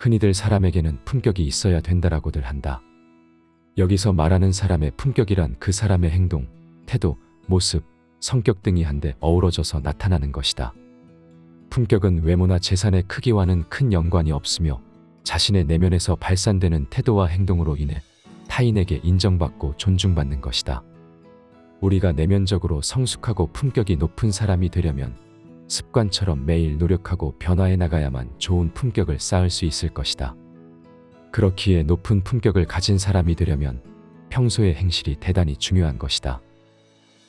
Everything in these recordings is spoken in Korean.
흔히들 사람에게는 품격이 있어야 된다라고들 한다. 여기서 말하는 사람의 품격이란 그 사람의 행동, 태도, 모습, 성격 등이 한데 어우러져서 나타나는 것이다. 품격은 외모나 재산의 크기와는 큰 연관이 없으며 자신의 내면에서 발산되는 태도와 행동으로 인해 타인에게 인정받고 존중받는 것이다. 우리가 내면적으로 성숙하고 품격이 높은 사람이 되려면 습관처럼 매일 노력하고 변화해 나가야만 좋은 품격을 쌓을 수 있을 것이다. 그렇기에 높은 품격을 가진 사람이 되려면 평소의 행실이 대단히 중요한 것이다.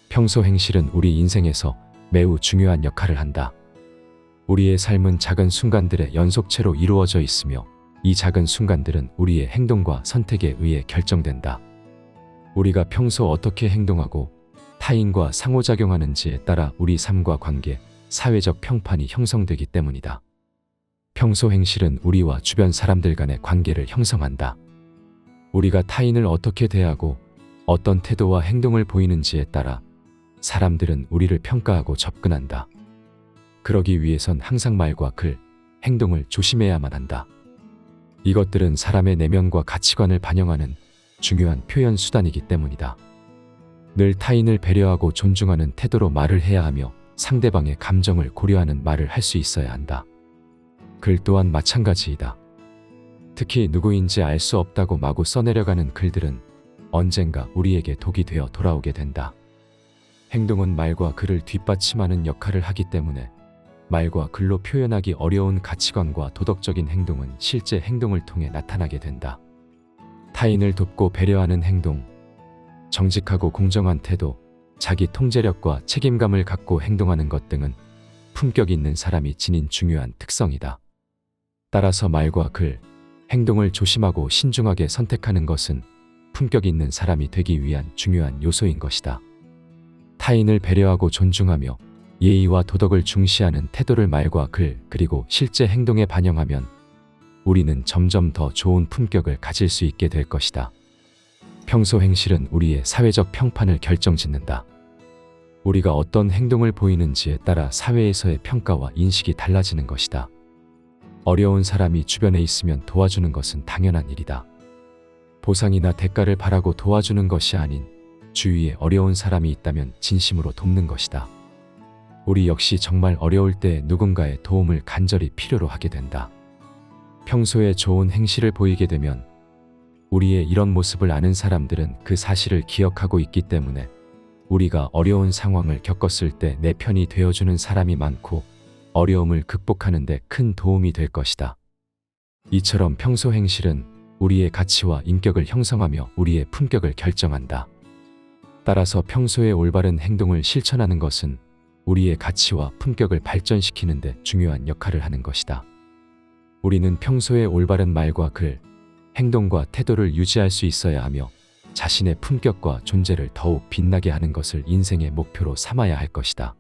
평소 행실은 우리 인생에서 매우 중요한 역할을 한다. 우리의 삶은 작은 순간들의 연속체로 이루어져 있으며 이 작은 순간들은 우리의 행동과 선택에 의해 결정된다. 우리가 평소 어떻게 행동하고 타인과 상호작용하는지에 따라 우리 삶과 관계, 사회적 평판이 형성되기 때문이다. 평소 행실은 우리와 주변 사람들 간의 관계를 형성한다. 우리가 타인을 어떻게 대하고 어떤 태도와 행동을 보이는지에 따라 사람들은 우리를 평가하고 접근한다. 그러기 위해선 항상 말과 글, 행동을 조심해야만 한다. 이것들은 사람의 내면과 가치관을 반영하는 중요한 표현 수단이기 때문이다. 늘 타인을 배려하고 존중하는 태도로 말을 해야 하며 상대방의 감정을 고려하는 말을 할 수 있어야 한다. 글 또한 마찬가지이다. 특히 누구인지 알 수 없다고 마구 써내려가는 글들은 언젠가 우리에게 독이 되어 돌아오게 된다. 행동은 말과 글을 뒷받침하는 역할을 하기 때문에 말과 글로 표현하기 어려운 가치관과 도덕적인 행동은 실제 행동을 통해 나타나게 된다. 타인을 돕고 배려하는 행동, 정직하고 공정한 태도, 자기 통제력과 책임감을 갖고 행동하는 것 등은 품격 있는 사람이 지닌 중요한 특성이다. 따라서 말과 글, 행동을 조심하고 신중하게 선택하는 것은 품격 있는 사람이 되기 위한 중요한 요소인 것이다. 타인을 배려하고 존중하며 예의와 도덕을 중시하는 태도를 말과 글, 그리고 실제 행동에 반영하면 우리는 점점 더 좋은 품격을 가질 수 있게 될 것이다. 평소 행실은 우리의 사회적 평판을 결정짓는다. 우리가 어떤 행동을 보이는지에 따라 사회에서의 평가와 인식이 달라지는 것이다. 어려운 사람이 주변에 있으면 도와주는 것은 당연한 일이다. 보상이나 대가를 바라고 도와주는 것이 아닌 주위에 어려운 사람이 있다면 진심으로 돕는 것이다. 우리 역시 정말 어려울 때 누군가의 도움을 간절히 필요로 하게 된다. 평소에 좋은 행실을 보이게 되면 우리의 이런 모습을 아는 사람들은 그 사실을 기억하고 있기 때문에 우리가 어려운 상황을 겪었을 때 내 편이 되어주는 사람이 많고 어려움을 극복하는 데 큰 도움이 될 것이다. 이처럼 평소 행실은 우리의 가치와 인격을 형성하며 우리의 품격을 결정한다. 따라서 평소에 올바른 행동을 실천하는 것은 우리의 가치와 품격을 발전시키는 데 중요한 역할을 하는 것이다. 우리는 평소에 올바른 말과 글, 행동과 태도를 유지할 수 있어야 하며 자신의 품격과 존재를 더욱 빛나게 하는 것을 인생의 목표로 삼아야 할 것이다.